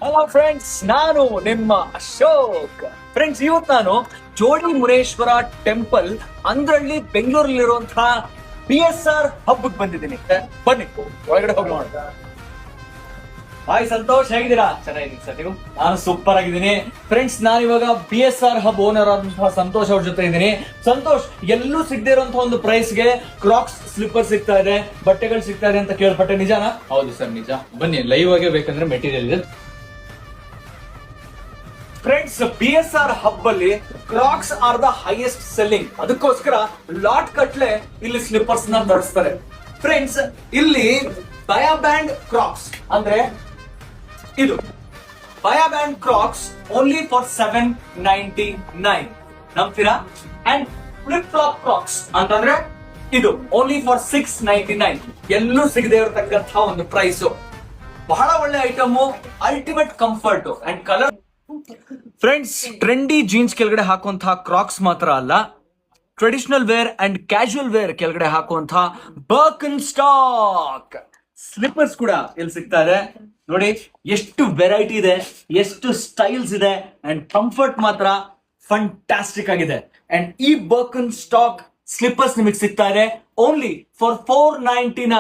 Hello friends, ನಾನು ನಿಮ್ಮ Ashok. Friends, ಇವತ್ತು ನಾನು ಜೋಡಿ ಮುನೇಶ್ವರ ಟೆಂಪಲ್ ಅಂದ್ರಳ್ಳಿ ಬೆಂಗಳೂರಲ್ಲಿರುವಂತಹ BSR ಹಬ್ಬಕ್ಕೆ ಬಂದಿದ್ದೀನಿ. ಬನ್ನಿ ಒಳಗಡೆ ಹೋಗಿ ನೋಡೋಣ. ಹಾಯ್ ಸಂತೋಷ್, ಹೇಗಿದ್ದೀರಾ? ಚೆನ್ನಾಗಿದ್ದೀನಿ ಸರ್, ನೀವು? ನಾನು ಸೂಪರ್ ಆಗಿದ್ದೀನಿ. ಫ್ರೆಂಡ್ಸ್, ನಾನು ಇವಾಗ BSR ಹಬ್ ಓನರ್ ಆದಂತಹ ಸಂತೋಷ್ ಅವ್ರ ಜೊತೆ ಇದ್ದೀನಿ. ಸಂತೋಷ್, ಎಲ್ಲೂ ಸಿಗದೆ ಇರುವಂತಹ ಒಂದು ಪ್ರೈಸ್ಗೆ ಕ್ರಾಕ್ಸ್ ಸ್ಲಿಪ್ಪರ್ ಸಿಗ್ತಾ ಇದೆ, ಬಟ್ಟೆಗಳು ಸಿಗ್ತಾ ಇದೆ ಅಂತ ಕೇಳ್ಪಟ್ಟೆ, ನಿಜಾನಾ? ಹೌದು ಸರ್, ನಿಜ. ಬನ್ನಿ ಲೈವ್ ಆಗಿ ಬೇಕಂದ್ರೆ ಮೆಟೀರಿಯಲ್ ಇದೆ. ಫ್ರೆಂಡ್ಸ್, BSR ಹಬ್ ಅಲ್ಲಿ ಕ್ರಾಕ್ಸ್ ಆರ್ ದ ಹೈಯೆಸ್ಟ್ ಸೆಲ್ಲಿಂಗ್. ಅದಕ್ಕೋಸ್ಕರ ಲಾಟ್ ಕಟ್ಲೆ ಇಲ್ಲಿ ಸ್ಲಿಪ್ಪರ್ಸ್ ನ ತರಿಸ್ತಾರೆ. ಫ್ರೆಂಡ್ಸ್, ಇಲ್ಲಿ ಬಯಾಬ್ಯಾಂಡ್ ಕ್ರಾಕ್ಸ್ ಅಂದ್ರೆ ಇದು ಬಯಾಬ್ಯಾಂಡ್ ಕ್ರಾಕ್ಸ್ ಓನ್ಲಿ ಫಾರ್ 799. ನಂಬ್ತೀರಾ? ಅಂಡ್ ಫ್ಲಿಪ್ ಫ್ಲಾಪ್ ಕ್ರಾಕ್ಸ್ ಅಂತಂದ್ರೆ ಇದು ಓನ್ಲಿ ಫಾರ್ 699. ಎಲ್ಲೂ ಸಿಗದೆ ಇರತಕ್ಕಂತಹ ಒಂದು ಪ್ರೈಸ್. ಬಹಳ ಒಳ್ಳೆ item, ultimate comfort and colour. Friends, trendy jeans ಕೆಳಗಡೆ ಹಾಕುವಂತಹ ಕ್ರಾಕ್ಸ್ ಮಾತ್ರ ಅಲ್ಲ, traditional wear and casual wear ಕೆಳಗಡೆ ಹಾಕುವಂತಹ ಬರ್ಕನ್ ಸ್ಟಾಕ್ ಸ್ಲಿಪ್ಪರ್ಸ್ ಕೂಡ ಇಲ್ಲಿ ಸಿಗ್ತಾ ಇದೆ. ನೋಡಿ ಎಷ್ಟು ವೆರೈಟಿ ಇದೆ, ಎಷ್ಟು ಸ್ಟೈಲ್ಸ್ ಇದೆ, ಅಂಡ್ ಕಂಫರ್ಟ್ ಮಾತ್ರ ಫಂಟಾಸ್ಟಿಕ್ ಆಗಿದೆ. ಅಂಡ್ ಈ ಬರ್ಕನ್ ಸ್ಟಾಕ್ ಸ್ಲಿಪ್ಪರ್ಸ್ ನಿಮಗೆ ಸಿಗ್ತಾ ಇದೆ ಓನ್ಲಿ ಫಾರ್ 499.